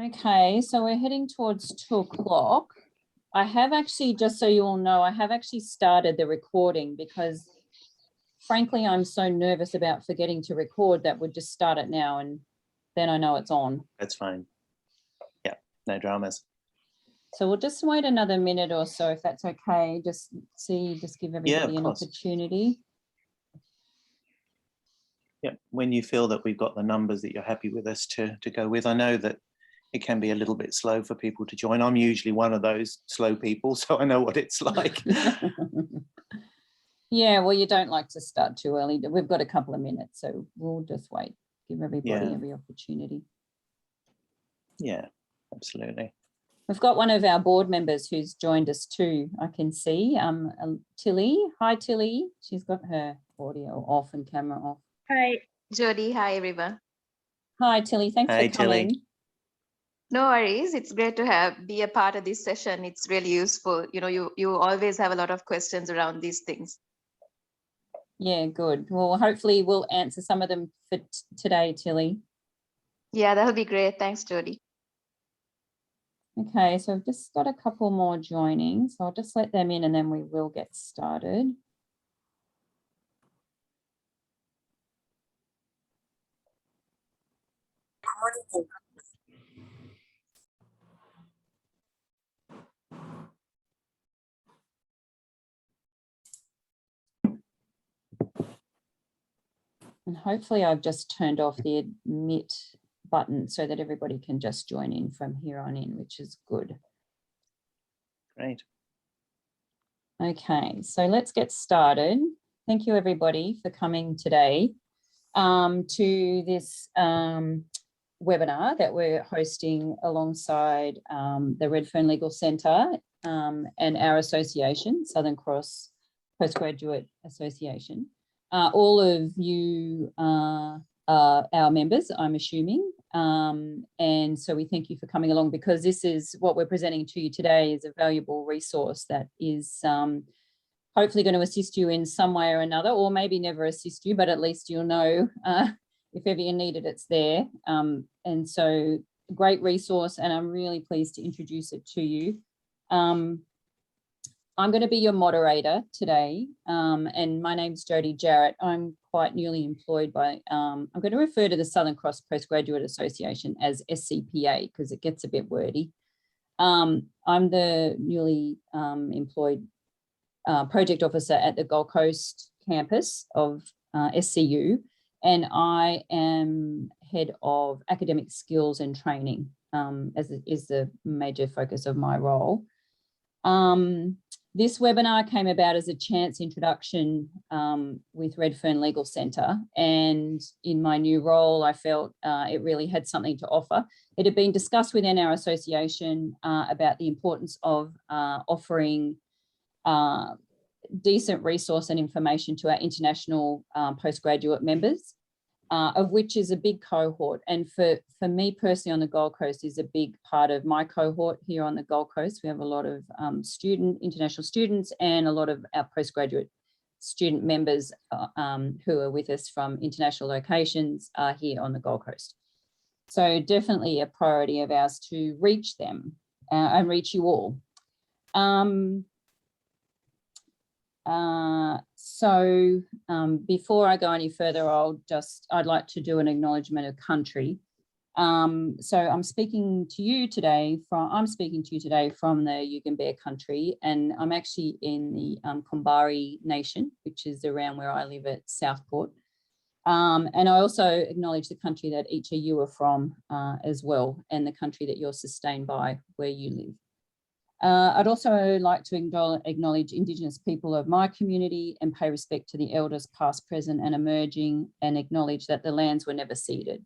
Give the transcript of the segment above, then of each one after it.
Okay, so we're heading towards 2 o'clock. I have actually, just so you all know, I have actually started the recording because frankly, I'm so nervous about forgetting to record that we'd just start it now and then I know it's on. That's fine. Yeah, no dramas. So we'll just wait another minute or so if that's okay. Just give everybody an opportunity. Yeah, when you feel that we've got the numbers that you're happy with us to go with. I know that it can be a little bit slow for people to join. I'm usually one of those slow people, so I know what it's like. Yeah, well, you don't like to start too early. We've got a couple of minutes, so we'll just wait. Give everybody every opportunity. Yeah, absolutely. We've got one of our board members who's joined us too, I can see. Tilly. Hi, Tilly. She's got her audio off and camera off. Hi, Jody. Hi, everyone. Hi, Tilly. Thanks for coming. Tilly. No worries. It's great to be a part of this session. It's really useful. You know, you always have a lot of questions around these things. Yeah, good. Well, hopefully we'll answer some of them for today, Tilly. Yeah, that'll be great. Thanks, Jody. Okay, so I've just got a couple more joining, so I'll just let them in and then we will get started. And hopefully I've just turned off the admit button so that everybody can just join in from here on in, which is good. Great. Okay, so let's get started. Thank you everybody for coming today to this webinar that we're hosting alongside the Redfern Legal Centre and our association, Southern Cross Postgraduate Association. All of you are our members, I'm assuming, and so we thank you for coming along because this is what we're presenting to you today is a valuable resource that is hopefully going to assist you in some way or another, or maybe never assist you, but at least you'll know if ever you need it, it's there. And so great resource, and I'm really pleased to introduce it to you. I'm going to be your moderator today, and my name's Jody Jarrett. I'm quite newly employed by, I'm going to refer to the Southern Cross Postgraduate Association as SCPA because it gets a bit wordy. I'm the newly employed project officer at the Gold Coast campus of SCU, and I am head of academic skills and training as is the major focus of my role. This webinar came about as a chance introduction with Redfern Legal Centre, and in my new role I felt it really had something to offer. It had been discussed within our association about the importance of offering decent resource and information to our international postgraduate members, of which is a big cohort. And for me personally on the Gold Coast is a big part of my cohort here on the Gold Coast. We have a lot of international students and a lot of our postgraduate student members who are with us from international locations here on the Gold Coast. So definitely a priority of ours to reach them and reach you all. Before I go any further, I'd like to do an acknowledgement of country. So I'm speaking to you today from the Yugambeh country, and I'm actually in the Kombari Nation, which is around where I live at Southport. And I also acknowledge the country that each of you are from as well, and the country that you're sustained by where you live. I'd also like to acknowledge Indigenous people of my community and pay respect to the elders past, present and emerging, and acknowledge that the lands were never ceded.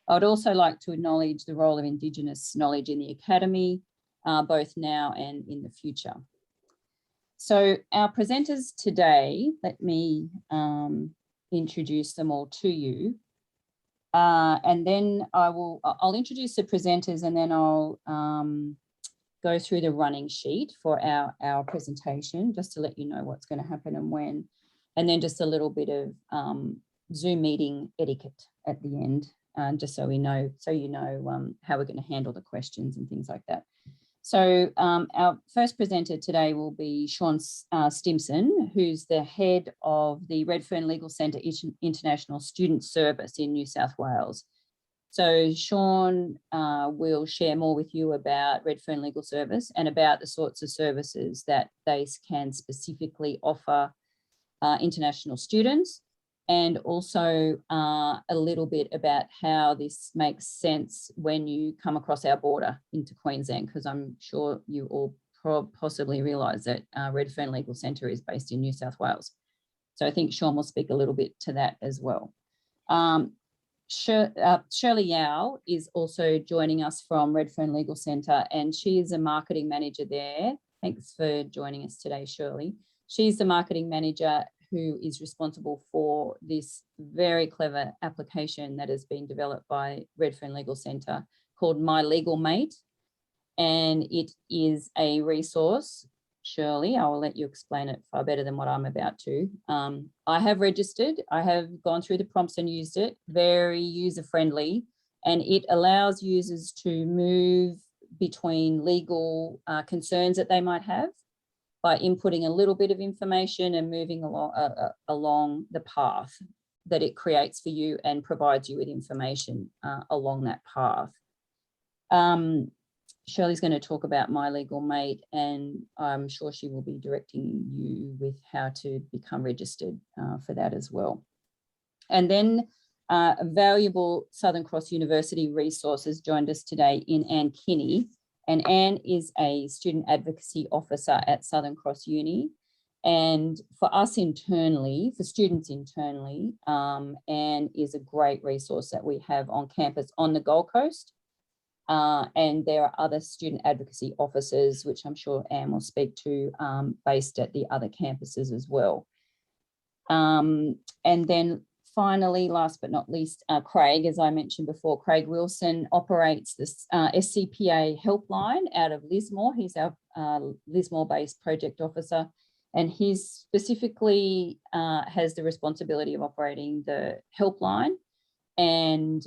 I'd also like to acknowledge the role of Indigenous knowledge in the Academy, both now and in the future. So our presenters today, let me introduce them all to you. And then I'll introduce the presenters, and then I'll go through the running sheet for our presentation, just to let you know what's going to happen and when, and then just a little bit of Zoom meeting etiquette. at the end, just so we know, so you know how we're going to handle the questions and things like that. So our first presenter today will be Sean Stimson, who's the head of the Redfern Legal Centre International Student Service in New South Wales. So Sean will share more with you about Redfern Legal Service and about the sorts of services that they can specifically offer international students, and also a little bit about how this makes sense when you come across our border into Queensland, because I'm sure you all possibly realise that Redfern Legal Centre is based in New South Wales. So I think Sean will speak a little bit to that as well. Shirley Yao is also joining us from Redfern Legal Centre, and she is a marketing manager there. Thanks for joining us today, Shirley. She's the marketing manager who is responsible for this very clever application that has been developed by Redfern Legal Centre called My Legal Mate. And it is a resource. Shirley, I will let you explain it far better than what I'm about to. I have registered, I have gone through the prompts and used it, very user-friendly, and it allows users to move between legal concerns that they might have by inputting a little bit of information and moving along the path that it creates for you and provides you with information along that path. Shirley's going to talk about My Legal Mate, and I'm sure she will be directing you with how to become registered for that as well. And then a valuable Southern Cross University resource has joined us today in Anne Kinney. And Anne is a student advocacy officer at Southern Cross Uni. And for us internally, for students internally, Anne is a great resource that we have on campus on the Gold Coast. And there are other student advocacy officers, which I'm sure Anne will speak to, based at the other campuses as well. And then finally, last but not least, Craig, as I mentioned before, Craig Wilson operates this SCPA Helpline out of Lismore. He's our Lismore-based project officer, and he specifically has the responsibility of operating the helpline, and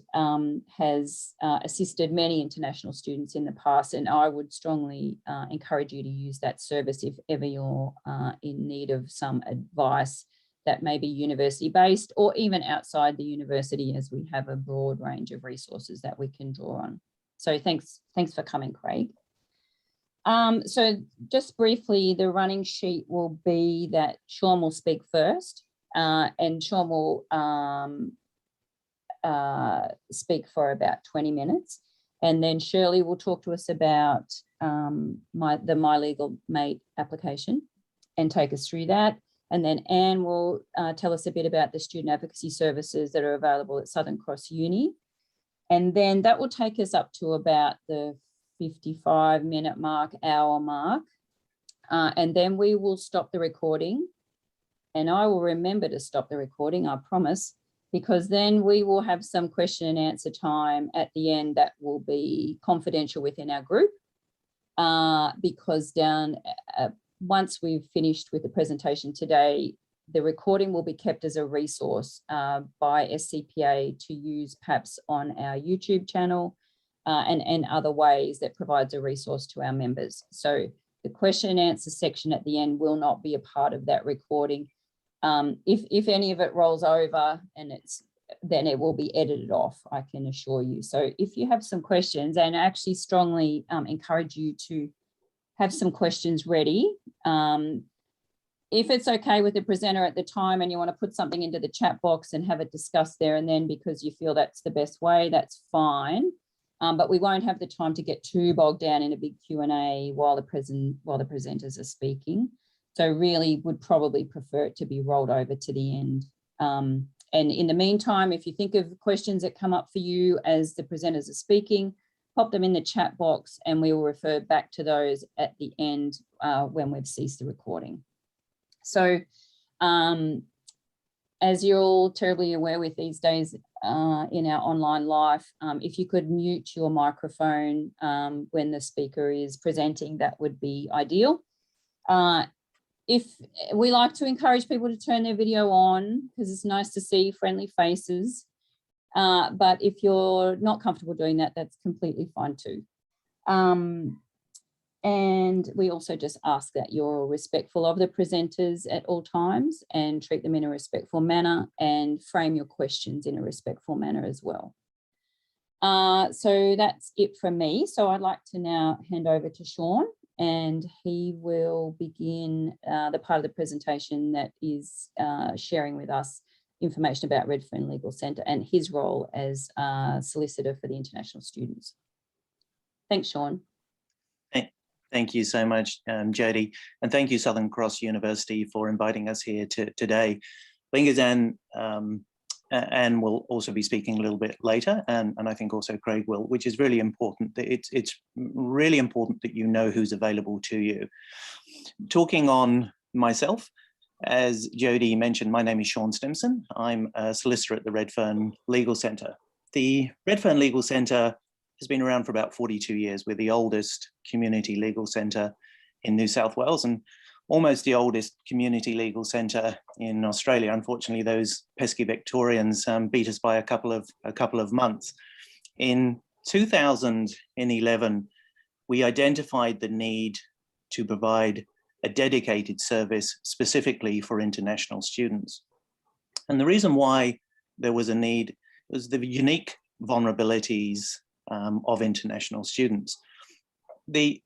has assisted many international students in the past. And I would strongly encourage you to use that service if ever you're in need of some advice that may be university-based or even outside the university, as we have a broad range of resources that we can draw on. So thanks for coming, Craig. So just briefly, the running sheet will be that Sean will speak first, and Sean will speak for about 20 minutes. And then Shirley will talk to us about the My Legal Mate application and take us through that. And then Anne will tell us a bit about the student advocacy services that are available at Southern Cross Uni. And then that will take us up to about the 55-minute mark, hour mark. And then we will stop the recording. And I will remember to stop the recording, I promise, because then we will have some question and answer time at the end that will be confidential within our group, because once we've finished with the presentation today, the recording will be kept as a resource by SCPA to use perhaps on our YouTube channel and other ways that provides a resource to our members. So the question and answer section at the end will not be a part of that recording. If any of it rolls over, and then it will be edited off, I can assure you. So if you have some questions, and I actually strongly encourage you to have some questions ready. If it's okay with the presenter at the time and you want to put something into the chat box and have it discussed there and then because you feel that's the best way, that's fine. But we won't have the time to get too bogged down in a big Q&A while the presenters are speaking. So really would probably prefer it to be rolled over to the end. And in the meantime, if you think of questions that come up for you as the presenters are speaking, pop them in the chat box and we will refer back to those at the end when we've ceased the recording. So as you're all terribly aware with these days in our online life, if you could mute your microphone when the speaker is presenting, that would be ideal. If we like to encourage people to turn their video on because it's nice to see friendly faces. But if you're not comfortable doing that, that's completely fine too. And we also just ask that you're respectful of the presenters at all times and treat them in a respectful manner and frame your questions in a respectful manner as well. So that's it from me. So I'd like to now hand over to Sean, and he will begin the part of the presentation that is sharing with us information about Redfern Legal Centre and his role as solicitor for the international students. Thanks, Sean. Thank you so much, Jodie, and thank you Southern Cross University for inviting us here today. Lingazan Anne will also be speaking a little bit later, and I think also Craig will, which is really important. It's really important that you know who's available to you. Talking on myself, as Jodie mentioned, my name is Sean Stimson. I'm a solicitor at the Redfern Legal Centre. The Redfern Legal Centre has been around for about 42 years. We're the oldest community legal centre in New South Wales and almost the oldest community legal centre in Australia. Unfortunately, those pesky Victorians beat us by a couple of months. In 2011, we identified the need to provide a dedicated service specifically for international students. And the reason why there was a need was the unique vulnerabilities of international students. The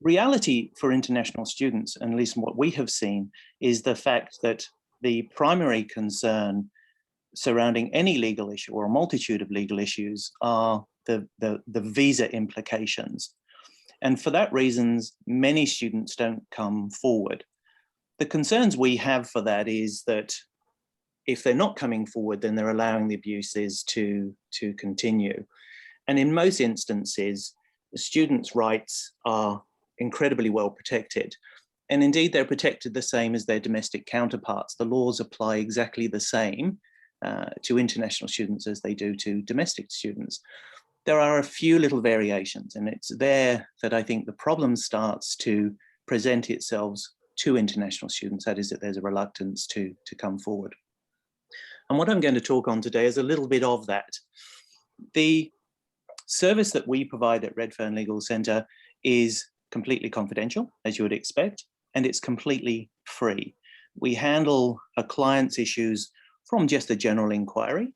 reality for international students, and at least what we have seen, is the fact that the primary concern surrounding any legal issue or a multitude of legal issues are the visa implications. And for that reasons, many students don't come forward. The concerns we have for that is that if they're not coming forward, then they're allowing the abuses to continue. And in most instances, the students' rights are incredibly well protected. And indeed, they're protected the same as their domestic counterparts. The laws apply exactly the same to international students as they do to domestic students. There are a few little variations, and it's there that I think the problem starts to present itself to international students, that is that there's a reluctance to come forward. And what I'm going to talk on today is a little bit of that. The service that we provide at Redfern Legal Centre is completely confidential, as you would expect, and it's completely free. We handle a client's issues from just a general inquiry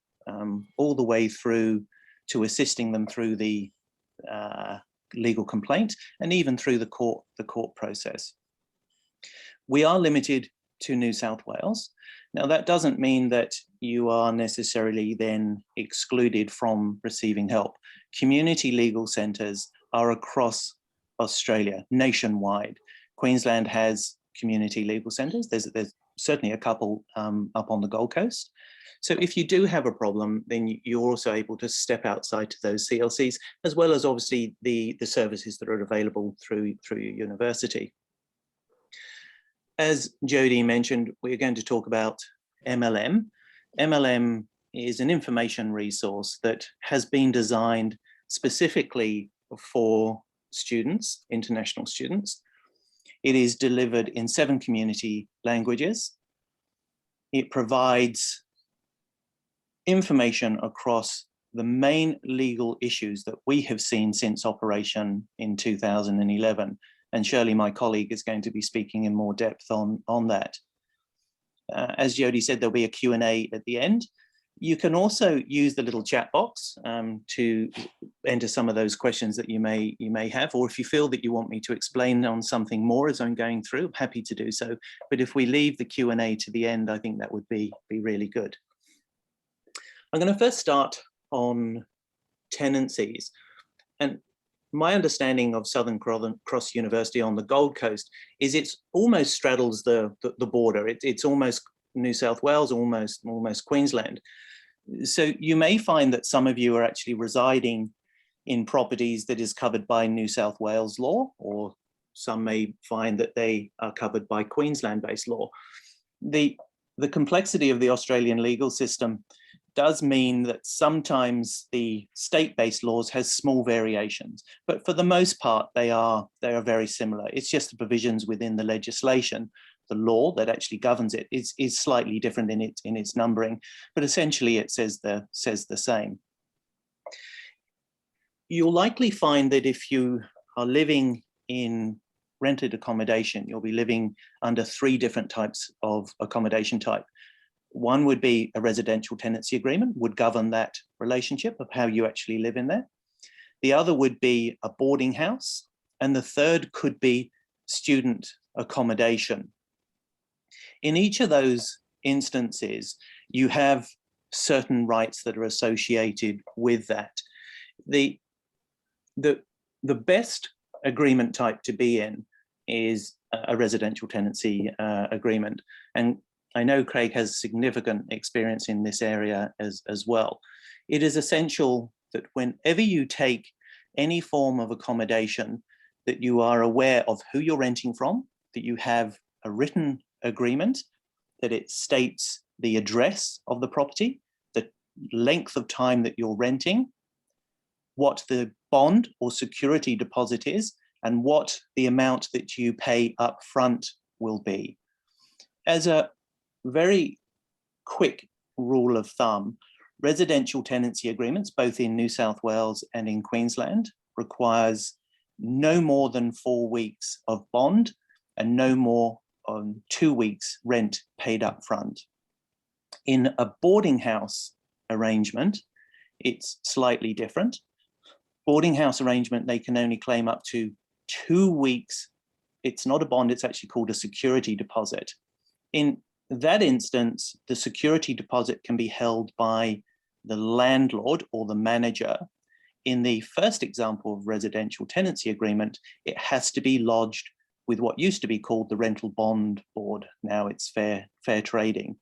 all the way through to assisting them through the legal complaint and even through the court process. We are limited to New South Wales. Now, that doesn't mean that you are necessarily then excluded from receiving help. Community legal centres are across Australia, nationwide. Queensland has community legal centres. There's certainly a couple up on the Gold Coast. So if you do have a problem, then you're also able to step outside to those CLCs, as well as obviously the services that are available through your university. As Jodie mentioned, we're going to talk about MLM. MLM is an information resource that has been designed specifically for students, international students. It is delivered in 7 community languages. It provides information across the main legal issues that we have seen since operation in 2011. And Shirley, my colleague, is going to be speaking in more depth on that. As Jodie said, there'll be a Q&A at the end. You can also use the little chat box to enter some of those questions that you may have, or if you feel that you want me to explain on something more as I'm going through, I'm happy to do so. But if we leave the Q&A to the end, I think that would be really good. I'm going to first start on tenancies. And my understanding of Southern Cross University on the Gold Coast is it's almost straddles the border. It's almost New South Wales, almost Queensland. So you may find that some of you are actually residing in properties that is covered by New South Wales law, or some may find that they are covered by Queensland-based law. The complexity of the Australian legal system does mean that sometimes the state-based laws has small variations, but for the most part, they are very similar. It's just the provisions within the legislation law that actually governs it is slightly different in its numbering, but essentially it says the same. You'll likely find that if you are living in rented accommodation, you'll be living under 3 different types of accommodation type. One would be a residential tenancy agreement, would govern that relationship of how you actually live in there. The other would be a boarding house, and the third could be student accommodation. In each of those instances, you have certain rights that are associated with that. The best agreement type to be in is a residential tenancy agreement. And I know Craig has significant experience in this area as well. It is essential that whenever you take any form of accommodation, that you are aware of who you're renting from, that you have a written agreement, that it states the address of the property, the length of time that you're renting, what the bond or security deposit is, and what the amount that you pay up front will be. As a very quick rule of thumb, residential tenancy agreements, both in New South Wales and in Queensland, requires no more than 4 weeks of bond and no more than 2 weeks rent paid up front. In a boarding house arrangement, it's slightly different. Boarding house arrangement, they can only claim up to 2 weeks. It's not a bond, it's actually called a security deposit. In that instance, the security deposit can be held by the landlord or the manager. In the first example of residential tenancy agreement, it has to be lodged with what used to be called the Rental Bond Board. Now it's fair trading.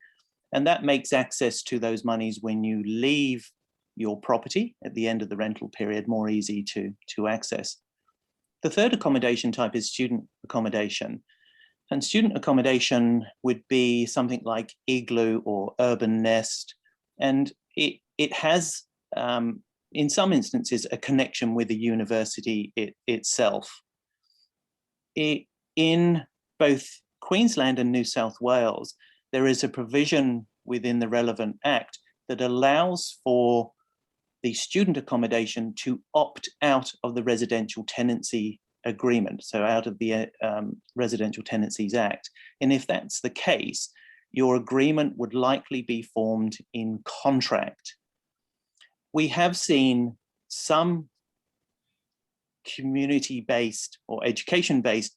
And that makes access to those monies when you leave your property at the end of the rental period more easy to access. The third accommodation type is student accommodation. And student accommodation would be something like igloo or urban nest. And it has, in some instances, a connection with the university itself. In both Queensland and New South Wales, there is a provision within the relevant act that allows for the student accommodation to opt out of the residential tenancy agreement, so out of the Residential Tenancies Act. And if that's the case, your agreement would likely be formed in contract. We have seen some community-based or education-based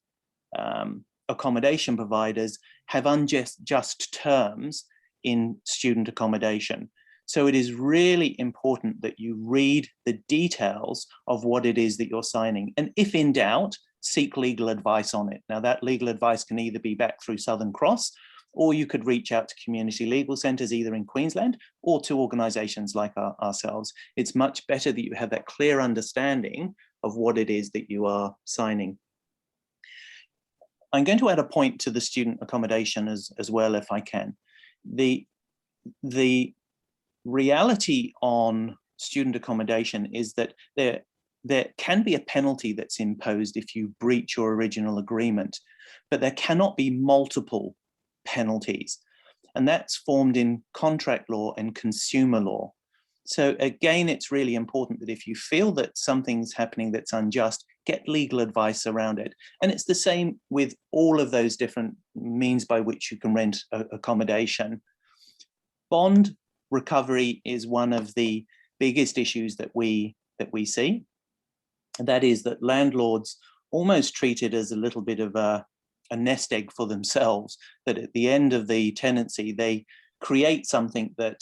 accommodation providers have unjust terms in student accommodation. So it is really important that you read the details of what it is that you're signing. And if in doubt, seek legal advice on it. Now that legal advice can either be back through Southern Cross, or you could reach out to community legal centres either in Queensland or to organisations like ourselves. It's much better that you have that clear understanding of what it is that you are signing. I'm going to add a point to the student accommodation as well, if I can. The reality on student accommodation is that there can be a penalty that's imposed if you breach your original agreement, but there cannot be multiple penalties. And that's formed in contract law and consumer law. So again, it's really important that if you feel that something's happening that's unjust, get legal advice around it. And it's the same with all of those different means by which you can rent accommodation. Bond recovery is one of the biggest issues that we see. And that is that landlords almost treat it as a little bit of a nest egg for themselves, that at the end of the tenancy, they create something that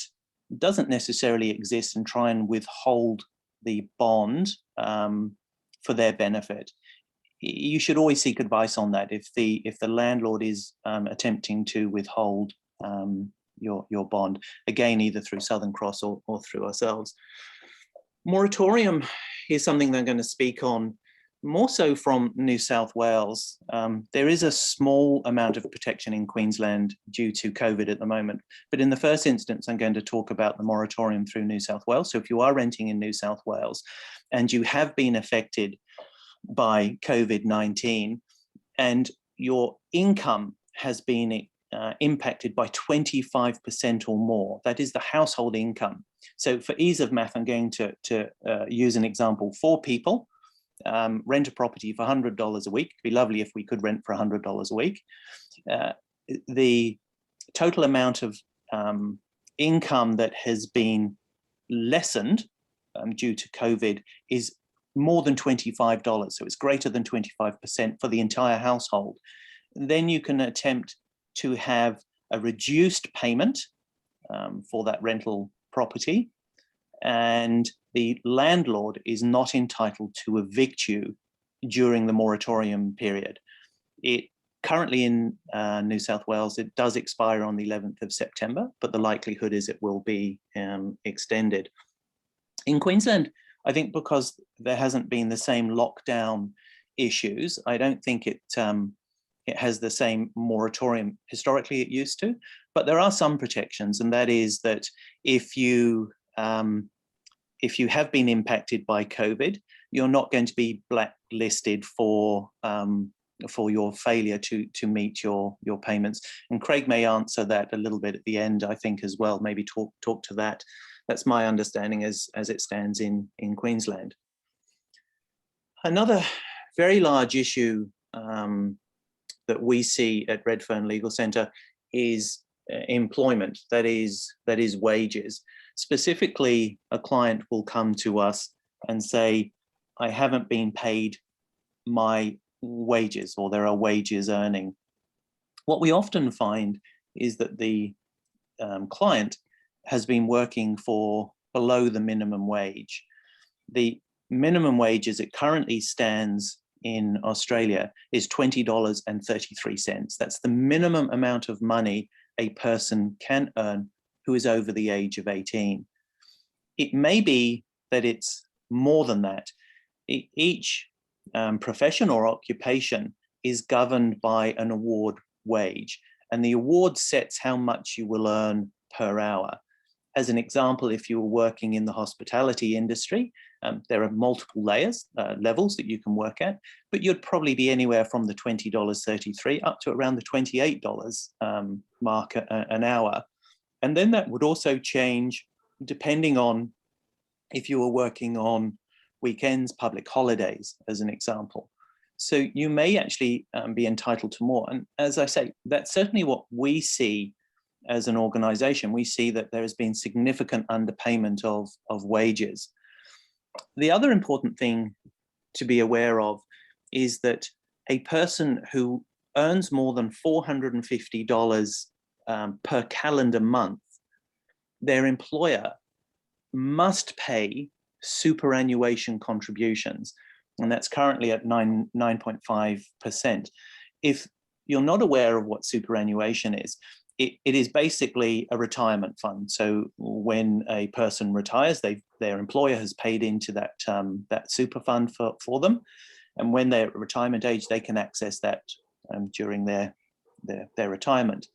doesn't necessarily exist and try and withhold the bond for their benefit. You should always seek advice on that if the landlord is attempting to withhold your bond, again, either through Southern Cross or through ourselves. Moratorium is something that I'm going to speak on more so from New South Wales. There is a small amount of protection in Queensland due to COVID at the moment, but in the first instance, I'm going to talk about the moratorium through New South Wales. So if you are renting in New South Wales and you have been affected by COVID-19 and your income has been impacted by 25% or more. That is the household income. So for ease of math, I'm going to use an example. 4 people rent a property for $100 a week. It'd be lovely if we could rent for $100 a week. The total amount of income that has been lessened due to COVID is more than $25. So it's greater than 25% for the entire household. Then you can attempt to have a reduced payment for that rental property, and the landlord is not entitled to evict you during the moratorium period. It currently in New South Wales, it does expire on the 11th of September, but the likelihood is it will be extended. In Queensland, I think because there hasn't been the same lockdown issues, I don't think it has the same moratorium historically it used to, but there are some protections, and that is that if you have been impacted by COVID, you're not going to be blacklisted for your failure to meet your payments. And Craig may answer that a little bit at the end, I think, as well. Maybe talk to that. That's my understanding as it stands in Queensland. Another very large issue that we see at Redfern Legal Centre is employment, that is wages. Specifically, a client will come to us and say, I haven't been paid my wages, or there are wages earning. What we often find is that the client has been working for below the minimum wage. The minimum wage as it currently stands in Australia is $20.33. That's the minimum amount of money a person can earn who is over the age of 18. It may be that it's more than that. Each profession or occupation is governed by an award wage, and the award sets how much you will earn per hour. As an example, if you were working in the hospitality industry, there are multiple levels that you can work at, but you'd probably be anywhere from the $20.33 up to around the $28 mark an hour. And then that would also change depending on if you were working on weekends, public holidays, as an example. So you may actually be entitled to more. And as I say, that's certainly what we see as an organization. We see that there has been significant underpayment of wages. The other important thing to be aware of is that a person who earns more than $450 per calendar month, their employer must pay superannuation contributions, and that's currently at 9.5%. If you're not aware of what superannuation is, it is basically a retirement fund. So when a person retires, their employer has paid into that super fund for them, and when they're at retirement age, they can access that during their retirement.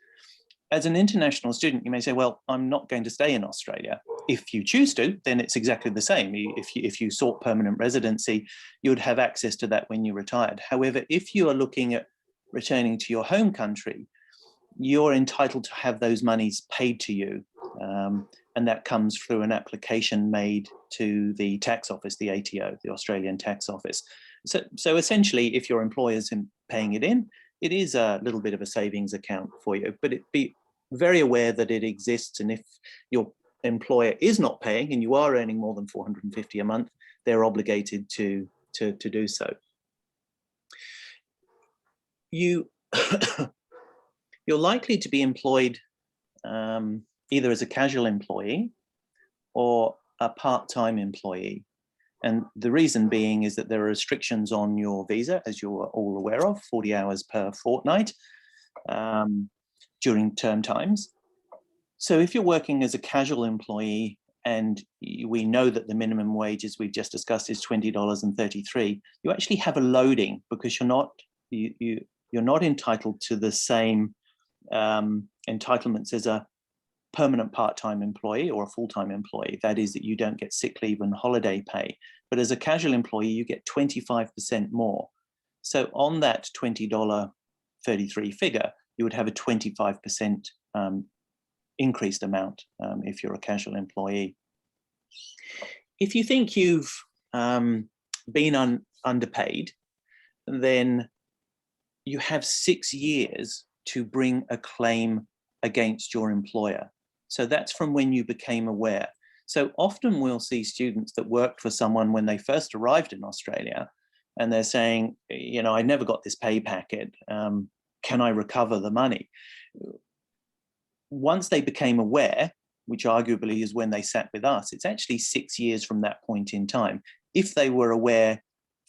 As an international student, you may say, well, I'm not going to stay in Australia. If you choose to, then it's exactly the same. If you sought permanent residency, you'd have access to that when you retired. However, if you are looking at returning to your home country, you're entitled to have those monies paid to you. And that comes through an application made to the tax office, the ATO, the Australian Tax Office. So essentially, if your employer's paying it in, it is a little bit of a savings account for you, but be very aware that it exists. And if your employer is not paying and you are earning more than $450 a month, they're obligated to do so. You're likely to be employed either as a casual employee or a part-time employee. And the reason being is that there are restrictions on your visa, as you're all aware of, 40 hours per fortnight during term times. So if you're working as a casual employee, and we know that the minimum wage, as we've just discussed, is $20.33, you actually have a loading because you're not entitled to the same entitlements as a permanent part-time employee or a full-time employee. That is that you don't get sick leave and holiday pay. But as a casual employee, you get 25% more. So on that $20.33 figure, you would have a 25% increased amount if you're a casual employee. If you think you've been underpaid, then you have 6 years to bring a claim against your employer. So that's from when you became aware. So often we'll see students that worked for someone when they first arrived in Australia, and they're saying, you know, I never got this pay packet. Can I recover the money? Once they became aware, which arguably is when they sat with us, it's actually 6 years from that point in time. If they were aware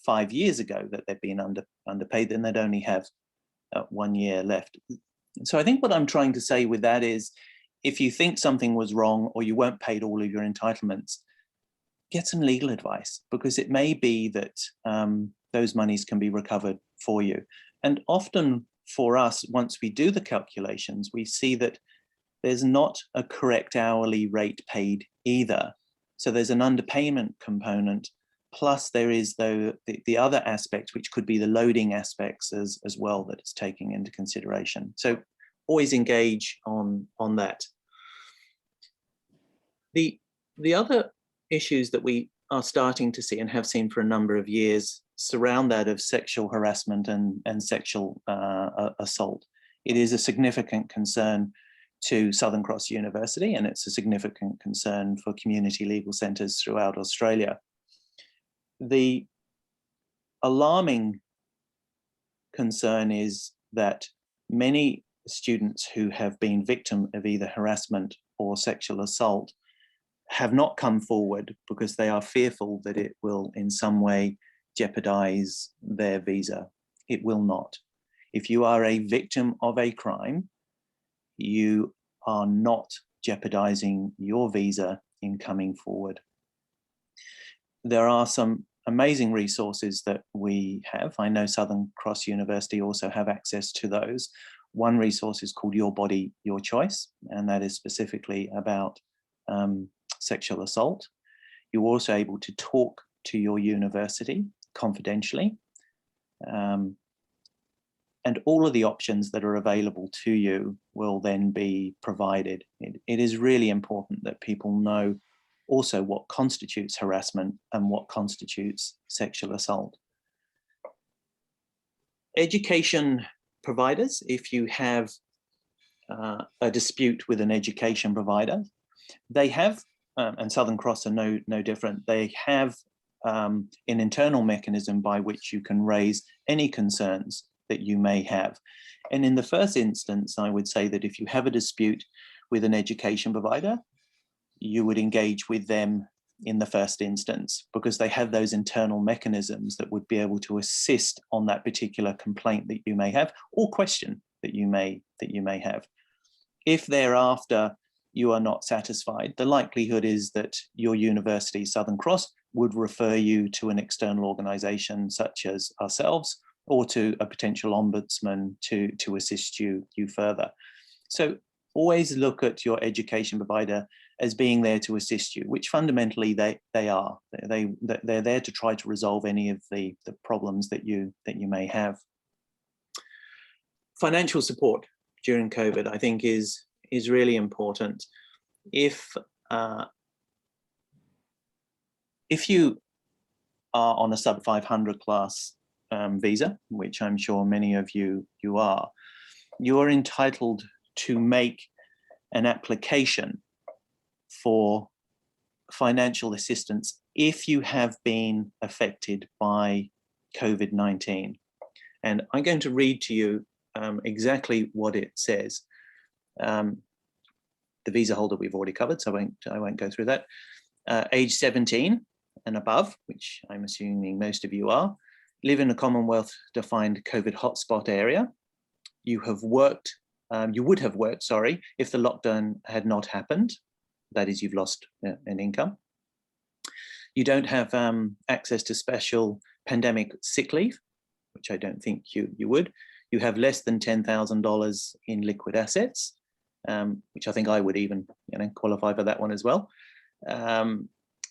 5 years ago that they'd been underpaid, then they'd only have 1 year left. So I think what I'm trying to say with that is, if you think something was wrong or you weren't paid all of your entitlements, get some legal advice, because it may be that those monies can be recovered for you. And often for us, once we do the calculations, we see that there's not a correct hourly rate paid either. So there's an underpayment component, plus there is the other aspect, which could be the loading aspects as well, that it's taking into consideration. So always engage on that. The other issues that we are starting to see and have seen for a number of years surround that of sexual harassment and sexual assault. It is a significant concern to Southern Cross University, and it's a significant concern for community legal centres throughout Australia. The alarming concern is that many students who have been victim of either harassment or sexual assault have not come forward because they are fearful that it will in some way jeopardize their visa. It will not. If you are a victim of a crime, you are not jeopardizing your visa in coming forward. There are some amazing resources that we have. I know Southern Cross University also have access to those. One resource is called Your Body, Your Choice, and that is specifically about sexual assault. You're also able to talk to your university confidentially. And all of the options that are available to you will then be provided. It is really important that people know also what constitutes harassment and what constitutes sexual assault. Education providers, if you have a dispute with an education provider, they have, and Southern Cross are no different, they have an internal mechanism by which you can raise any concerns that you may have. And in the first instance, I would say that if you have a dispute with an education provider, you would engage with them in the first instance, because they have those internal mechanisms that would be able to assist on that particular complaint that you may have, or question that you may have. If thereafter you are not satisfied, the likelihood is that your university, Southern Cross, would refer you to an external organisation such as ourselves, or to a potential ombudsman to assist you further. So always look at your education provider as being there to assist you, which fundamentally they are. They're there to try to resolve any of the problems that you may have. Financial support during COVID, I think, is really important. If you are on a sub 500 class visa, which I'm sure many of you are, you are entitled to make an application for financial assistance if you have been affected by COVID-19. And I'm going to read to you exactly what it says. The visa holder we've already covered, so I won't go through that. Age 17 and above, which I'm assuming most of you are, live in a Commonwealth defined COVID hotspot area. You would have worked, sorry, if the lockdown had not happened. That is, you've lost an income. You don't have access to special pandemic sick leave, which I don't think you would. You have less than $10,000 in liquid assets, which I think I would even qualify for that one as well.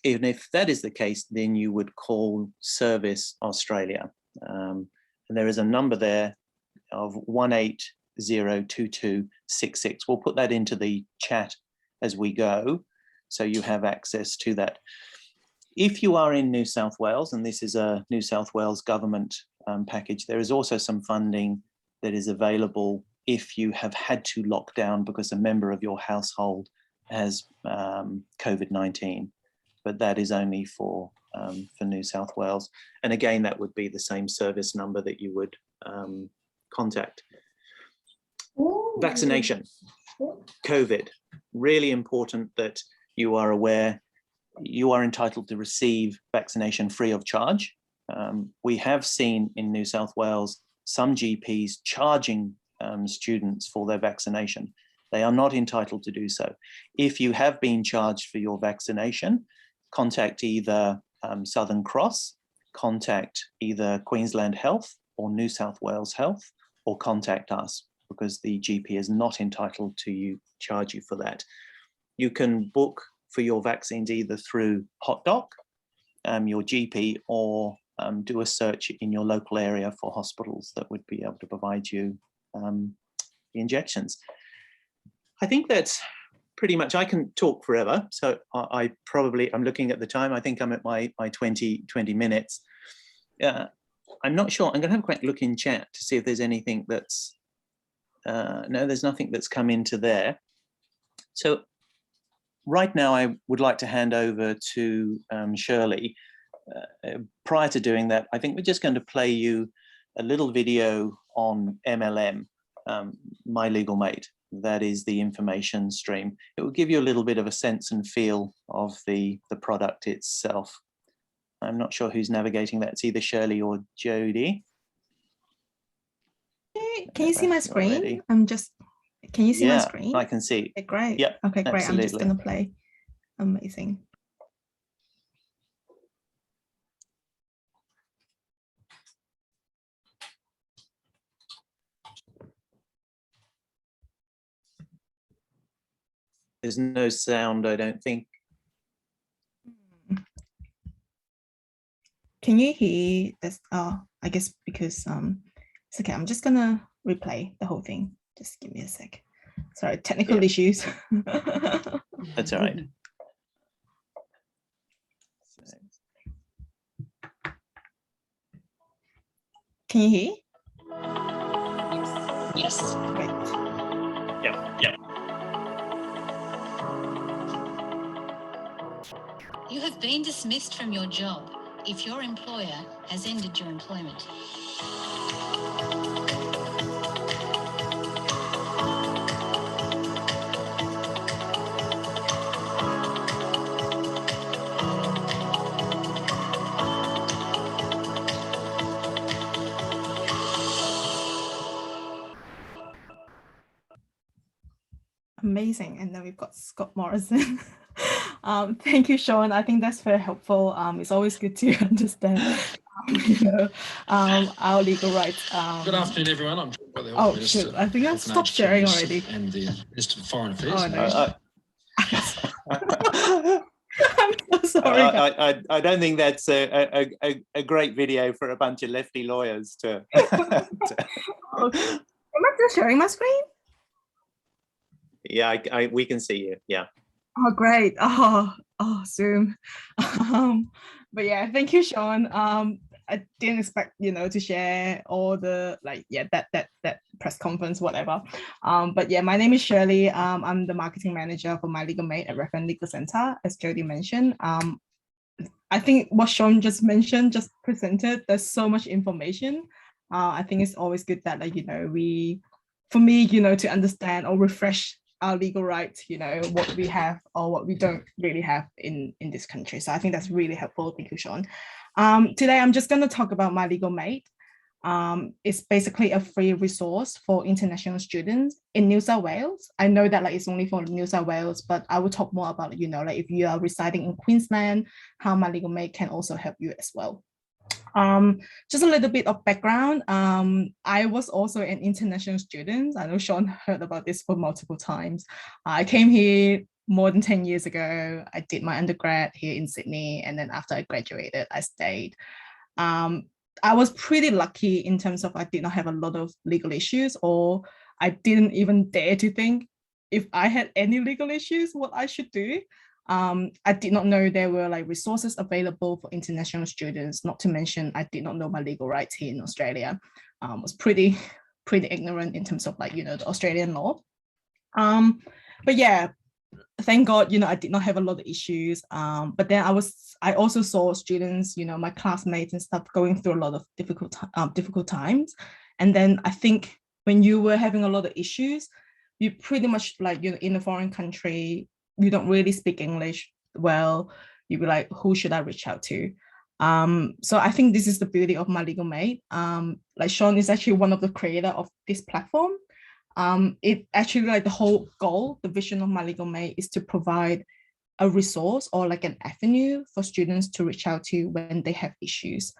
Even if that is the case, then you would call Service Australia. And there is a number there of 2266. We'll put that into the chat as we go, so you have access to that. If you are in New South Wales, and this is a New South Wales government package, there is also some funding that is available if you have had to lock down because a member of your household has COVID-19, but that is only for New South Wales. And again, that would be the same service number that you would contact. Vaccination, COVID, really important that you are aware you are entitled to receive vaccination free of charge. We have seen in New South Wales some GPs charging students for their vaccination. They are not entitled to do so. If you have been charged for your vaccination, contact either Southern Cross, contact either Queensland Health or New South Wales Health, or contact us, because the GP is not entitled to charge you for that. You can book for your vaccines either through HotDoc, your GP, or do a search in your local area for hospitals that would be able to provide you the injections. I think that's pretty much, I can talk forever, so I'm looking at the time, I think I'm at my 20 minutes. I'm not sure, I'm gonna have a quick look in chat to see if there's anything that's, no, there's nothing that's come into there. So right now I would like to hand over to Shirley. Prior to doing that, I think we're just going to play you a little video on MLM, My Legal Mate. That is the information stream. It will give you a little bit of a sense and feel of the product itself. I'm not sure who's navigating that. It's either Shirley or Jody. Can you see my screen? Already. Can you see my screen? I can see. Okay, great. Yeah, okay, great. Absolutely. I'm just going to play. Amazing. There's no sound, I don't think. Can you hear this? I guess because it's okay. I'm just gonna replay the whole thing. Just give me a sec. Sorry, technical issues. That's all right. Can you hear? Yes. Great. Yeah. You have been dismissed from your job if your employer has ended your employment. Amazing. And then we've got Scott Morrison. Thank you, Sean. I think that's very helpful. It's always good to understand our legal rights. Good afternoon, everyone. I'm joined by the Health Minister. Shoot. I think I've stopped sharing already. And the Minister for Foreign Affairs. Oh, no. I'm so sorry. I don't think that's a great video for a bunch of lefty lawyers to. Am I still sharing my screen? Yeah, we can see you. Yeah. Oh, great. Oh, Zoom. But yeah, thank you, Sean. I didn't expect, to share all the that press conference, whatever. But yeah, my name is Shirley. I'm the marketing manager for My Legal Mate at Redfern Legal Centre, as Jody mentioned. I think what Sean just presented, there's so much information. I think it's always good that for me, to understand or refresh our legal rights, what we have or what we don't really have in this country. So I think that's really helpful. Thank you, Sean. Today, I'm just going to talk about My Legal Mate. It's basically a free resource for international students in New South Wales. I know that it's only for New South Wales, but I will talk more about, if you are residing in Queensland, how My Legal Mate can also help you as well. Just a little bit of background. I was also an international student. I know Sean heard about this for multiple times. I came here more than 10 years ago. I did my undergrad here in Sydney, and then after I graduated, I stayed. I was pretty lucky in terms of I did not have a lot of legal issues, or I didn't even dare to think if I had any legal issues, what I should do. I did not know there were like resources available for international students, not to mention I did not know my legal rights here in Australia. Was pretty ignorant in terms of like, you know, the Australian law. But yeah, thank God, you know, I did not have a lot of issues. But then I also saw students, you know, my classmates and stuff going through a lot of difficult times. And then I think when you were having a lot of issues, you pretty much like, you know, in a foreign country, you don't really speak English well, you'd be like, who should I reach out to? So I think this is the beauty of My Legal Mate. Like Sean is actually one of the creator of this platform. It actually like the whole goal, the vision of My Legal Mate is to provide a resource or like an avenue for students to reach out to when they have issues.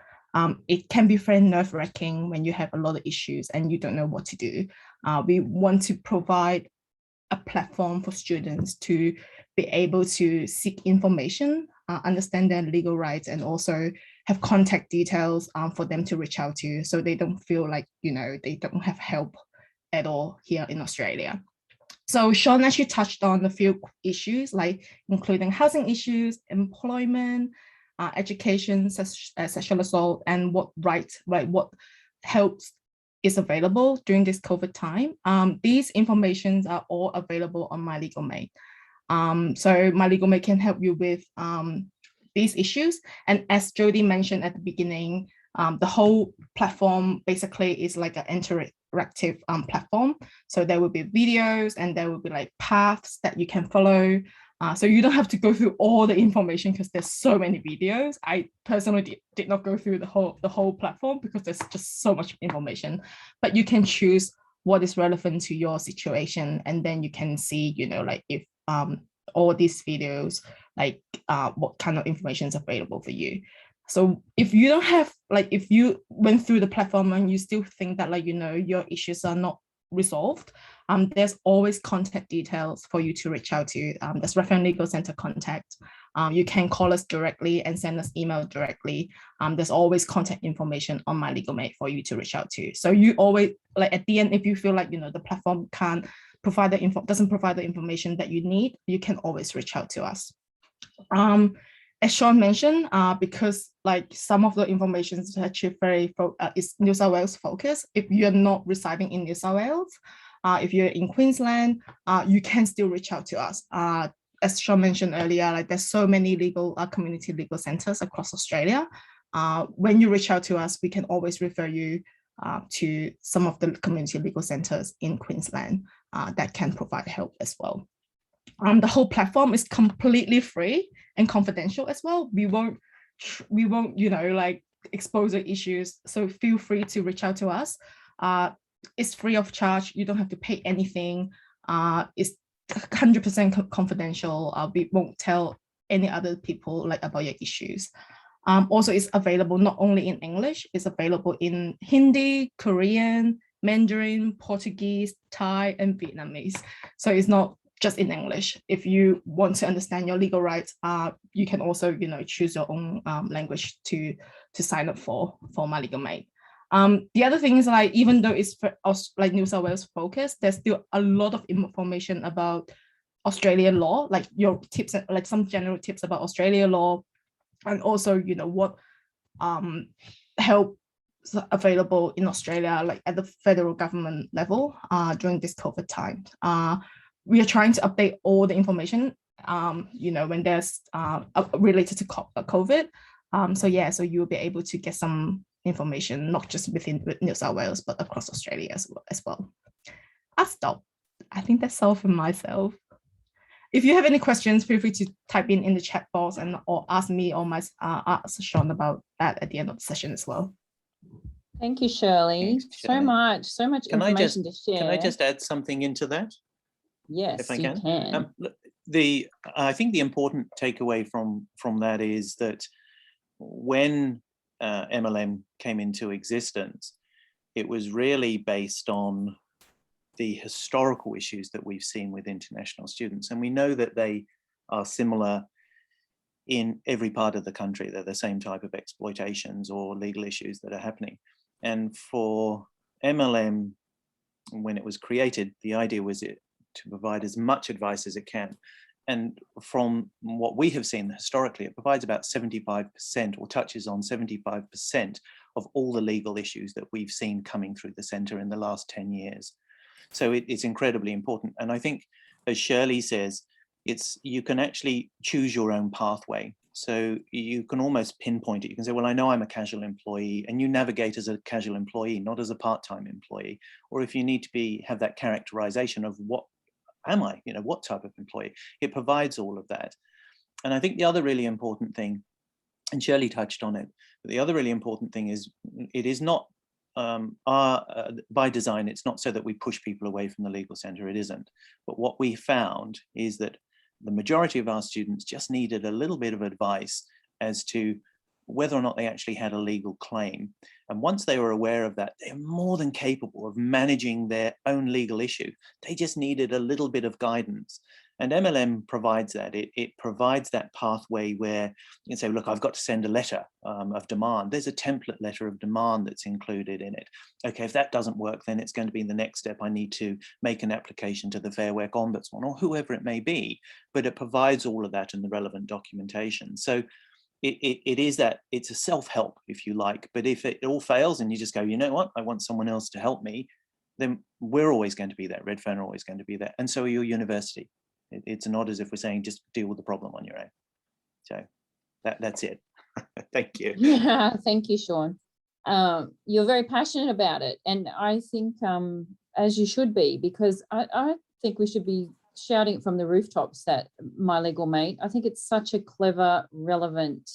It can be very nerve-wracking when you have a lot of issues and you don't know what to do. We want to provide a platform for students to be able to seek information, understand their legal rights, and also have contact details for them to reach out to, so they don't feel like, you know, they don't have help at all here in Australia. So Sean actually touched on a few issues, like including housing issues, employment, education, sexual assault, and what helps is available during this COVID time. These informations are all available on My Legal Mate. So My Legal Mate can help you with these issues. And as Jody mentioned at the beginning, the whole platform basically is like an interactive platform. So there will be videos and there will be like paths that you can follow. So you don't have to go through all the information because there's so many videos. I personally did not go through the whole platform because there's just so much information, but you can choose what is relevant to your situation. And then you can see, you know, like if all these videos, like what kind of information is available for you. So if you don't have, like, if you went through the platform and you still think that, like, you know, your issues are not resolved, there's always contact details for you to reach out to. There's Redfern Legal Centre contact. You can call us directly and send us email directly. There's always contact information on My Legal Mate for you to reach out to. So you always, like, at the end, if you feel like, you know, the platform can't provide the doesn't provide the information that you need, you can always reach out to us. As Sean mentioned, because like some of the information is actually very is New South Wales focused. If you're not residing in New South Wales, if you're in Queensland, you can still reach out to us. As Sean mentioned earlier, like there's so many community legal centres across Australia. When you reach out to us, we can always refer you to some of the community legal centres in Queensland that can provide help as well. The whole platform is completely free and confidential as well. We won't, you know, like expose the issues. So feel free to reach out to us. It's free of charge. You don't have to pay anything. It's 100% confidential. We won't tell any other people like about your issues. Also, it's available not only in English, it's available in Hindi, Korean, Mandarin, Portuguese, Thai, and Vietnamese. So it's not just in English. If you want to understand your legal rights, you can also, you know, choose your own language to sign up for My Legal Mate. The other thing is, like, even though it's for like New South Wales focused, there's still a lot of information about Australian law, like your tips, like some general tips about Australian law, and also, you know, what help available in Australia, like at the federal government level during this COVID time. We are trying to update all the information, you know, when there's related to COVID. So you'll be able to get some information, not just within New South Wales, but across Australia as well. I'll stop. I think that's all from myself. If you have any questions, feel free to type in the chat box or ask me or ask Sean about that at the end of the session as well. Thank you, Shirley. Thanks, Shirley. So much information to share. Can I just add something into that? Yes, if I you can. I think the important takeaway from that is that when MLM came into existence, it was really based on the historical issues that we've seen with international students. And we know that they are similar in every part of the country. They're the same type of exploitations or legal issues that are happening. And for MLM when it was created, the idea was to provide as much advice as it can. And from what we have seen historically, it provides about 75% or touches on 75% of all the legal issues that we've seen coming through the centre in the last 10 years. So it's incredibly important. And I think, as Shirley says, you can actually choose your own pathway. So you can almost pinpoint it. You can say, well, I know I'm a casual employee, and you navigate as a casual employee, not as a part-time employee. Or if you need to have that characterization of what am I, what type of employee, it provides all of that. And I think the other really important thing, and Shirley touched on it, but the other really important thing is it is not by design, it's not so that we push people away from the legal centre, it isn't. But what we found is that the majority of our students just needed a little bit of advice as to whether or not they actually had a legal claim. And once they were aware of that, they're more than capable of managing their own legal issue. They just needed a little bit of guidance. And MLM provides that. It provides that pathway where you can say, look, I've got to send a letter of demand. There's a template letter of demand that's included in it. Okay, if that doesn't work, then it's going to be the next step. I need to make an application to the Fair Work Ombudsman or whoever it may be. But it provides all of that in the relevant documentation. So it is that it's a self-help, if you like. But if it all fails and you just go, you know what, I want someone else to help me, then we're always going to be there. Redfern are always going to be there. And so are your university. It's not as if we're saying just deal with the problem on your own. So that's it. Thank you. Yeah, thank you, Sean. You're very passionate about it, and I think as you should be, because I think we should be shouting it from the rooftops that My Legal Mate, I think it's such a clever, relevant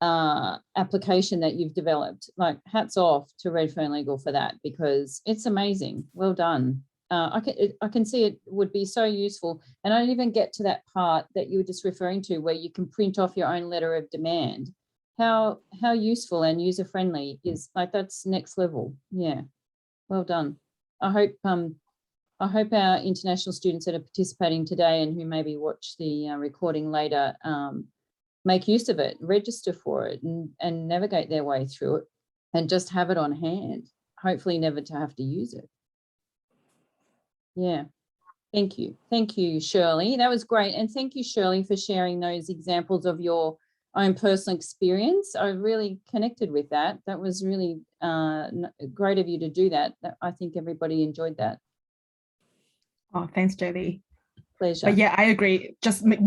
application that you've developed. Like, hats off to Redfern Legal for that, because it's amazing. Well done. I can see it would be so useful. And I didn't even get to that part that you were just referring to, where you can print off your own letter of demand. How useful and user-friendly is, like, that's next level. Yeah, well done. I hope our international students that are participating today and who maybe watch the recording later make use of it, register for it, and navigate their way through it, and just have it on hand, hopefully never to have to use it. Yeah, thank you. Thank you, Shirley. That was great. And thank you, Shirley, for sharing those examples of your own personal experience. I really connected with that. That was really great of you to do that. I think everybody enjoyed that. Oh, thanks, Jodie. Pleasure. But yeah, I agree. Just make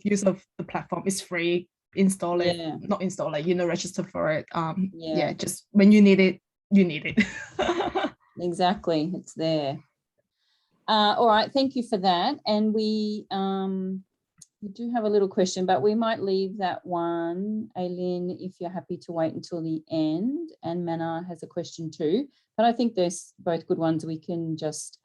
use of the platform. It's free. Install it. Yeah. Not install it, register for it. Yeah. Just when you need it, you need it. Exactly. It's there. All right, thank you for that. And we do have a little question, but we might leave that one, Aileen, if you're happy to wait until the end. And Mana has a question too, but I think there's both good ones. We can just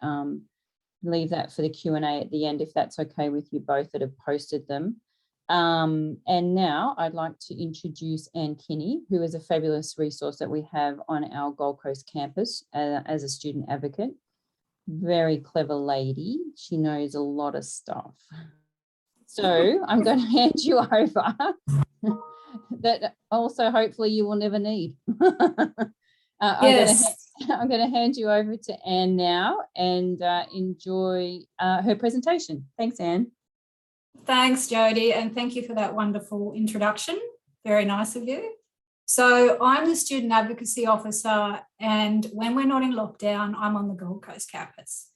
leave that for the Q&A at the end, if that's okay with you both that have posted them. And now I'd like to introduce Anne Kinney, who is a fabulous resource that we have on our Gold Coast campus as a student advocate. Very clever lady. She knows a lot of stuff. So I'm going to hand you over that also hopefully you will never need. Yes. I'm going to hand you over to Anne now and enjoy her presentation. Thanks, Anne. Thanks, Jodie, and thank you for that wonderful introduction. Very nice of you. So I'm the Student Advocacy Officer, and when we're not in lockdown, I'm on the Gold Coast campus.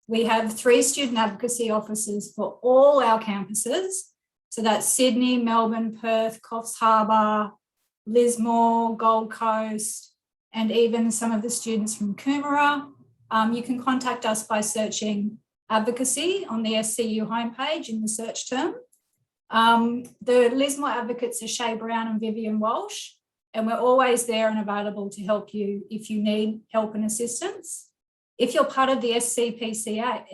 We have 3 Student Advocacy Officers for all our campuses. So that's Sydney, Melbourne, Perth, Coffs Harbour, Lismore, Gold Coast, and even some of the students from Coomera. You can contact us by searching Advocacy on the SCU homepage in the search term. The Lismore advocates are Shay Brown and Vivian Walsh, and we're always there and available to help you if you need help and assistance. If you're part of the SCPA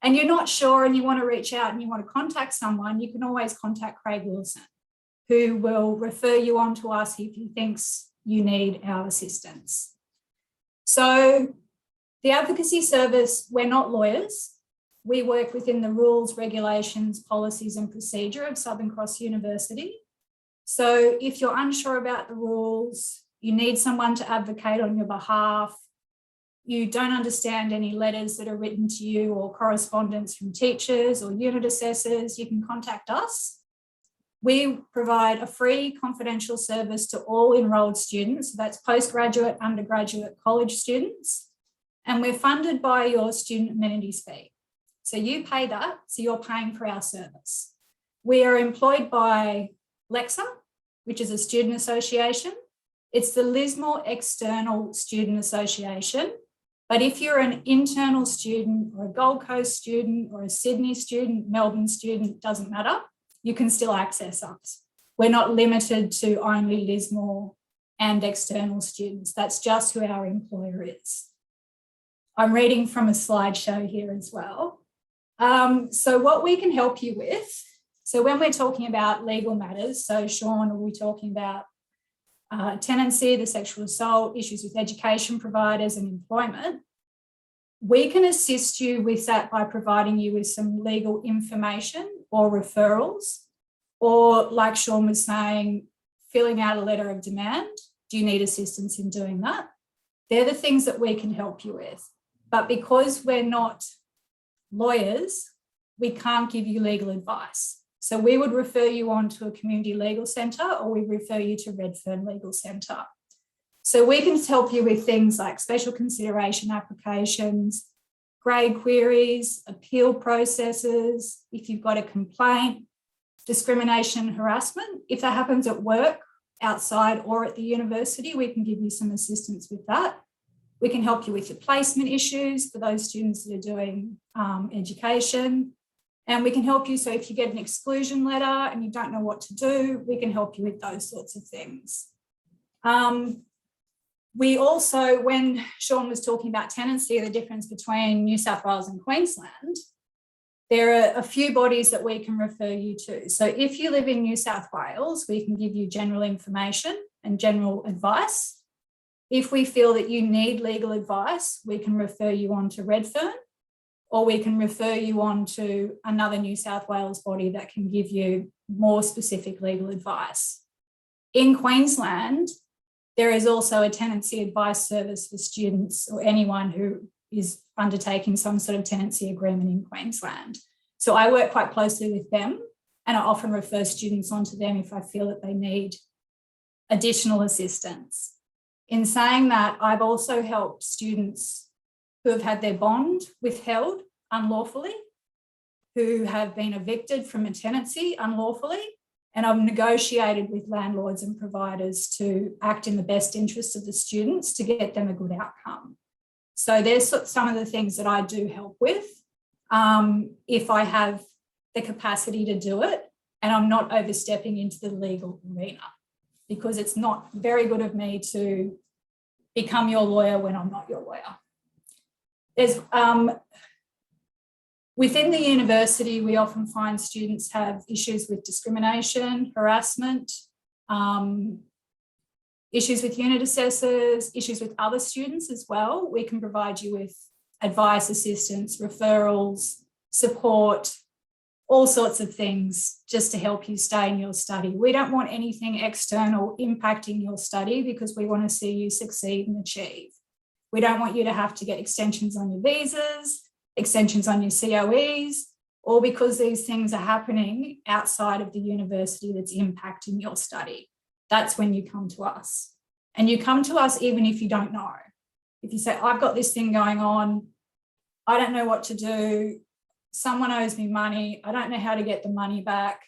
and you're not sure and you want to reach out and you want to contact someone, you can always contact Craig Wilson, who will refer you on to us if he thinks you need our assistance. So the advocacy service, we're not lawyers. We work within the rules, regulations, policies and procedure of Southern Cross University. So if you're unsure about the rules, you need someone to advocate on your behalf, you don't understand any letters that are written to you or correspondence from teachers or unit assessors, you can contact us. We provide a free confidential service to all enrolled students. So that's postgraduate, undergraduate, college students. And we're funded by your student amenities fee. So you pay that, so you're paying for our service. We are employed by Lexham, which is a student association. It's the Lismore External Student Association. But if you're an internal student or a Gold Coast student or a Sydney student, Melbourne student, doesn't matter, you can still access us. We're not limited to only Lismore and external students. That's just who our employer is. I'm reading from a slideshow here as well. So what we can help you with, so when we're talking about legal matters, so Sean will be talking about tenancy, the sexual assault, issues with education providers and employment, we can assist you with that by providing you with some legal information or referrals, or like Sean was saying, filling out a letter of demand. Do you need assistance in doing that? They're the things that we can help you with. But because we're not lawyers, we can't give you legal advice. So we would refer you on to a community legal centre, or we refer you to Redfern Legal Centre. So we can help you with things like special consideration applications, grade queries, appeal processes, if you've got a complaint, discrimination, harassment. If that happens at work, outside or at the university, we can give you some assistance with that. We can help you with your placement issues for those students that are doing education. And we can help you, so if you get an exclusion letter and you don't know what to do, we can help you with those sorts of things. We also, when Sean was talking about tenancy, the difference between New South Wales and Queensland, there are a few bodies that we can refer you to. So if you live in New South Wales, we can give you general information and general advice. If we feel that you need legal advice, we can refer you on to Redfern, or we can refer you on to another New South Wales body that can give you more specific legal advice. In Queensland, there is also a tenancy advice service for students or anyone who is undertaking some sort of tenancy agreement in Queensland. So I work quite closely with them, and I often refer students onto them if I feel that they need additional assistance. In saying that, I've also helped students who have had their bond withheld unlawfully, who have been evicted from a tenancy unlawfully, and I've negotiated with landlords and providers to act in the best interest of the students to get them a good outcome. So there's some of the things that I do help with if I have the capacity to do it and I'm not overstepping into the legal arena, because it's not very good of me to become your lawyer when I'm not your lawyer. There's, within the university, we often find students have issues with discrimination, harassment, issues with unit assessors, issues with other students as well. We can provide you with advice, assistance, referrals, support, all sorts of things just to help you stay in your study. We don't want anything external impacting your study, because we want to see you succeed and achieve. We don't want you to have to get extensions on your visas, extensions on your COEs, or because these things are happening outside of the university that's impacting your study. That's when you come to us. And you come to us even if you don't know. If you say, I've got this thing going on, I don't know what to do, someone owes me money, I don't know how to get the money back,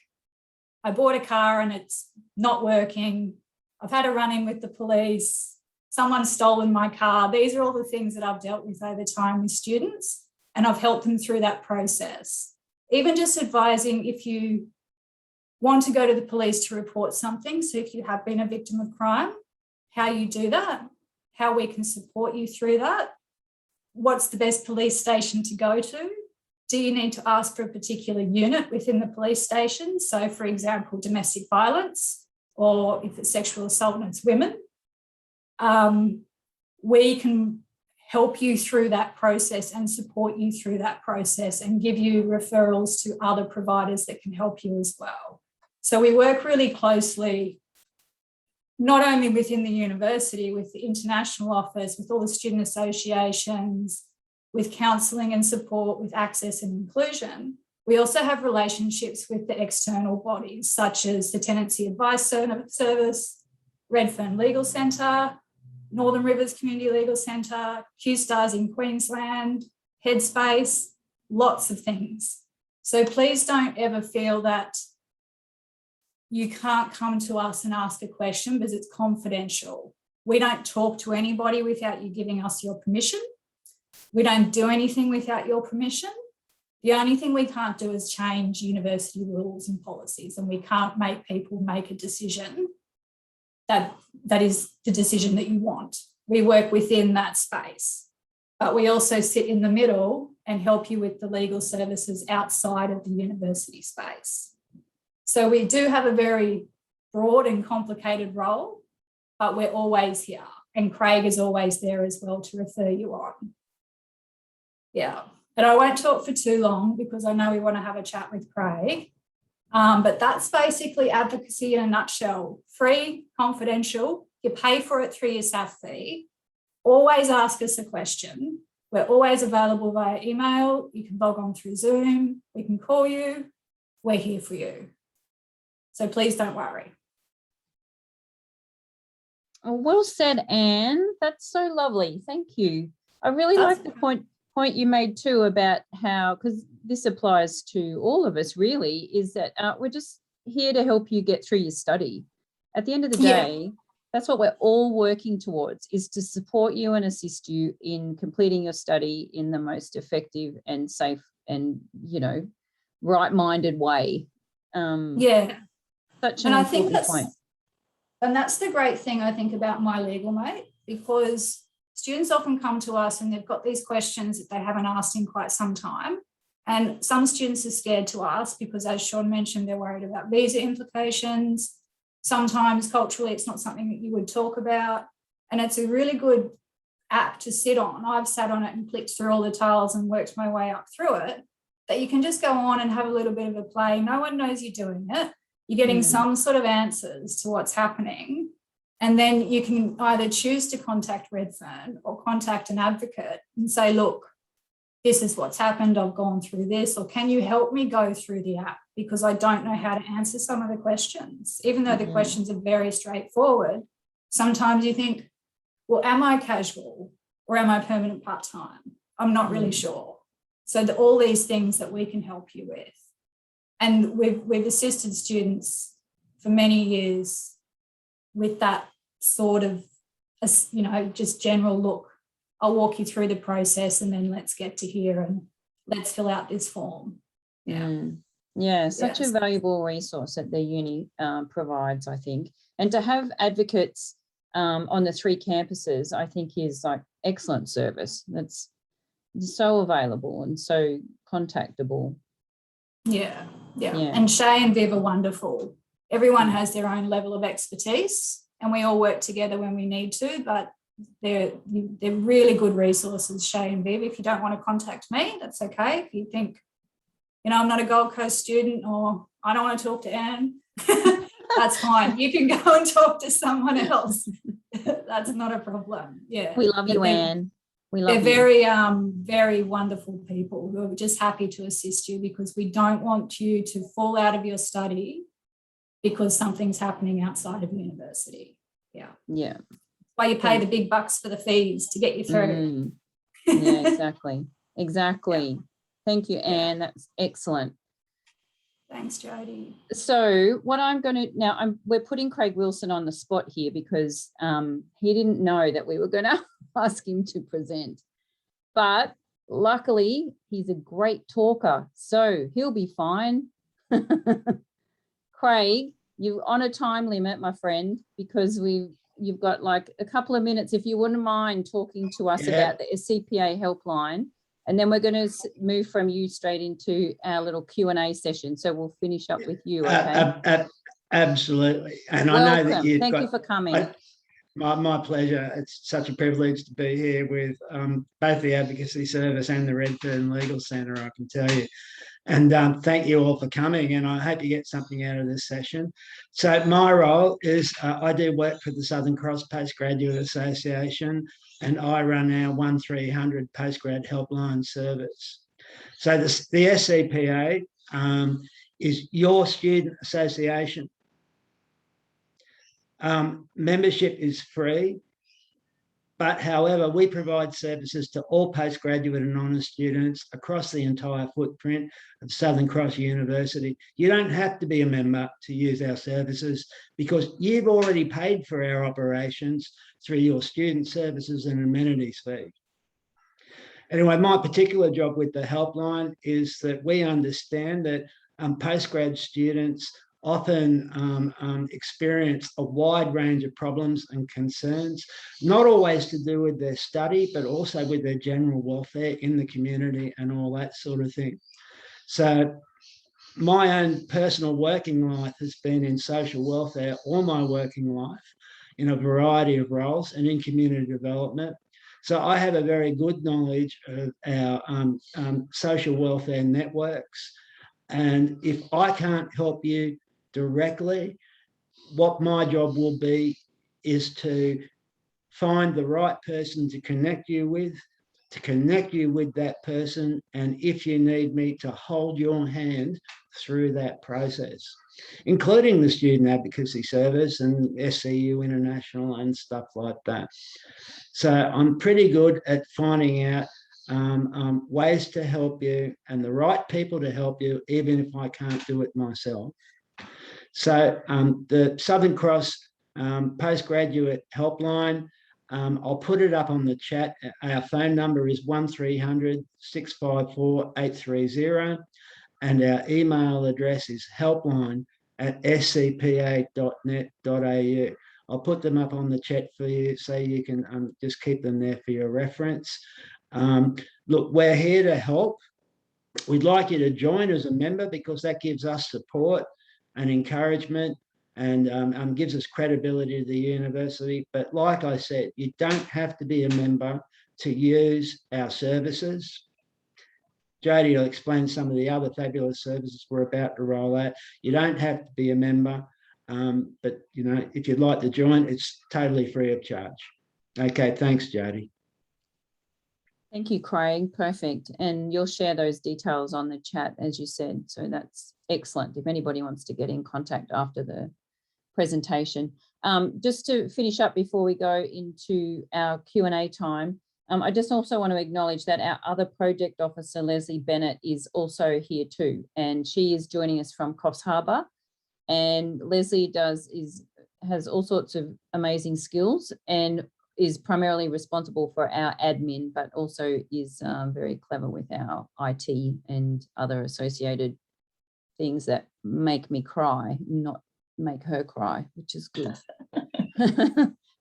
I bought a car and it's not working, I've had a run-in with the police, someone's stolen my car. These are all the things that I've dealt with over time with students, and I've helped them through that process. Even just advising if you want to go to the police to report something, so if you have been a victim of crime, how you do that, how we can support you through that, what's the best police station to go to, do you need to ask for a particular unit within the police station? So for example, domestic violence, or if it's sexual assault and it's women, we can help you through that process and support you through that process and give you referrals to other providers that can help you as well. So we work really closely not only within the university, with the international office, with all the student associations, with counselling and support, with access and inclusion. We also have relationships with the external bodies, such as the Tenancy Advice Service, Redfern Legal Centre, Northern Rivers Community Legal Centre, Q-Stars in Queensland, Headspace, lots of things. So please don't ever feel that you can't come to us and ask a question because it's confidential. We don't talk to anybody without you giving us your permission. We don't do anything without your permission. The only thing we can't do is change university rules and policies, and we can't make people make a decision that is the decision that you want. We work within that space, but we also sit in the middle and help you with the legal services outside of the university space. So we do have a very broad and complicated role, but we're always here, and Craig is always there as well to refer you on. Yeah, and I won't talk for too long because I know we want to have a chat with Craig. But that's basically advocacy in a nutshell. Free, confidential, you pay for it through your SAF fee. Always ask us a question. We're always available via email. You can log on through Zoom. We can call you. We're here for you. So please don't worry. Oh, well said, Anne. That's so lovely. Thank you. I really like the point you made too about how, because this applies to all of us really, is that we're just here to help you get through your study. At the end of the day, that's what we're all working towards, is to support you and assist you in completing your study in the most effective and safe and, you know, right-minded way. Such an important point. And that's the great thing, I think, about My Legal Mate, because students often come to us and they've got these questions that they haven't asked in quite some time. And some students are scared to ask because, as Sean mentioned, they're worried about visa implications. Sometimes culturally, it's not something that you would talk about. And it's a really good app to sit on. I've sat on it and clicked through all the tiles and worked my way up through it, that you can just go on and have a little bit of a play. No one knows you're doing it. You're getting some sort of answers to what's happening. And then you can either choose to contact Redfern or contact an advocate and say, look, this is what's happened. I've gone through this. Or can you help me go through the app? Because I don't know how to answer some of the questions. Even though the questions are very straightforward, sometimes you think, well, am I casual or am I permanent part-time? I'm not really sure. So all these things that we can help you with. And we've assisted students for many years with that sort of, you know, just general look. I'll walk you through the process and then let's get to here and let's fill out this form. Yeah, such a valuable resource that the uni provides, I think. And to have advocates on the 3 campuses, I think is like excellent service. That's so available and so contactable. Yeah. And Shay and Viv are wonderful. Everyone has their own level of expertise and we all work together when we need to, but they're really good resources, Shay and Viv. If you don't want to contact me, that's okay. If you think, you know, I'm not a Gold Coast student or I don't want to talk to Anne, that's fine. You can go and talk to someone else. That's not a problem. Yeah. We love you, Anne. They're very, very wonderful people who are just happy to assist you because we don't want you to fall out of your study because something's happening outside of university. Yeah. That's why you pay the big bucks for the fees to get you through. Yeah, exactly. Thank you, Anne. That's excellent. Thanks, Jodie. So what I'm going to now, we're putting Craig Wilson on the spot here because he didn't know that we were going to ask him to present, but luckily he's a great talker, so he'll be fine. Craig, you're on a time limit, my friend, because you've got like a couple of minutes. If you wouldn't mind talking to us about the SCPA Helpline. And then we're going to move from you straight into our little Q&A session. So we'll finish up with you, okay? Absolutely. And welcome. I know that you've Thank you for coming. My pleasure. It's such a privilege to be here with both the Advocacy Service and the Redfern Legal Centre, I can tell you. And thank you all for coming, and I hope you get something out of this session. So my role is I do work for the Southern Cross Postgraduate Association, and I run our 1300 postgrad helpline service. So the SCPA is your student association. Membership is free. But however, we provide services to all postgraduate and honours students across the entire footprint of Southern Cross University. You don't have to be a member to use our services because you've already paid for our operations through your student services and amenities fee. Anyway, my particular job with the helpline is that we understand that postgrad students often experience a wide range of problems and concerns, not always to do with their study, but also with their general welfare in the community and all that sort of thing. So my own personal working life has been in social welfare all my working life in a variety of roles and in community development. So I have a very good knowledge of our social welfare networks. And if I can't help you directly, what my job will be is to find the right person to connect you with that person, and if you need me, to hold your hand through that process, including the Student Advocacy Service and SCU International and stuff like that. So I'm pretty good at finding out ways to help you and the right people to help you, even if I can't do it myself. So the Southern Cross Postgraduate Helpline, I'll put it up on the chat. Our phone number is 1300 654 830, and our email address is helpline@scpa.net.au. I'll put them up on the chat for you so you can just keep them there for your reference. Look, we're here to help. We'd like you to join as a member because that gives us support and encouragement and gives us credibility to the university. But like I said, you don't have to be a member to use our services. Jody will explain some of the other fabulous services we're about to roll out. You don't have to be a member, but you know, if you'd like to join, it's totally free of charge. Okay, thanks, Jody. Thank you, Craig. Perfect. And you'll share those details on the chat, as you said. So that's excellent if anybody wants to get in contact after the presentation. Just to finish up before we go into our Q&A time, I just also want to acknowledge that our other project officer, Leslie Bennett, is also here too. And she is joining us from Coffs Harbour. And Leslie has all sorts of amazing skills and is primarily responsible for our admin, but also is very clever with our IT and other associated things that make me cry, not make her cry, which is good.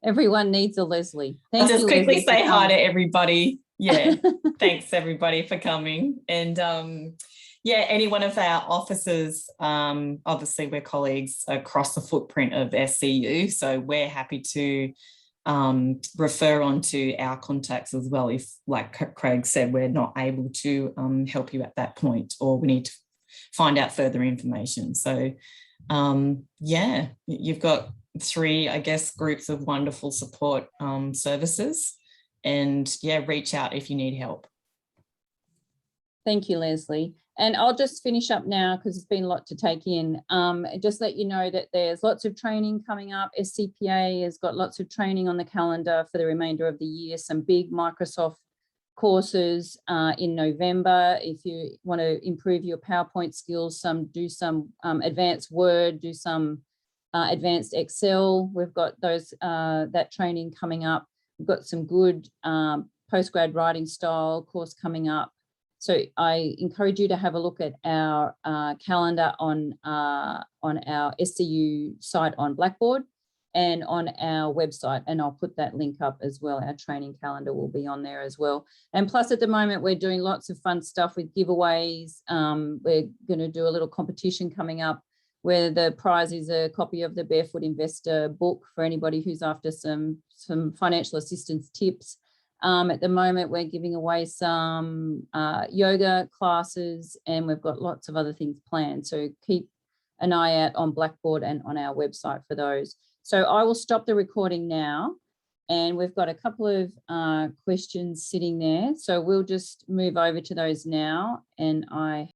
Everyone needs a Leslie. I'll just quickly say hi to everybody. Yeah, thanks everybody for coming. And yeah, any one of our officers, obviously we're colleagues across the footprint of SCU, so we're happy to refer on to our contacts as well if, like Craig said, we're not able to help you at that point or we need to find out further information. So yeah, you've got 3, I guess, groups of wonderful support services, and yeah, reach out if you need help. Thank you, Leslie. And I'll just finish up now because it's been a lot to take in. Just let you know that there's lots of training coming up. SCPA has got lots of training on the calendar for the remainder of the year, some big Microsoft courses in November. If you want to improve your PowerPoint skills, do some advanced Word, do some advanced Excel. We've got those that training coming up. We've got some good postgrad writing style course coming up. So I encourage you to have a look at our calendar on our SCU site on Blackboard and on our website, and I'll put that link up as well. Our training calendar will be on there as well. And plus at the moment, we're doing lots of fun stuff with giveaways. We're going to do a little competition coming up where the prize is a copy of the Barefoot Investor book for anybody who's after some financial assistance tips. At the moment, we're giving away some yoga classes, and we've got lots of other things planned. So keep an eye out on Blackboard and on our website for those. So I will stop the recording now, and we've got a couple of questions sitting there. So we'll just move over to those now, and I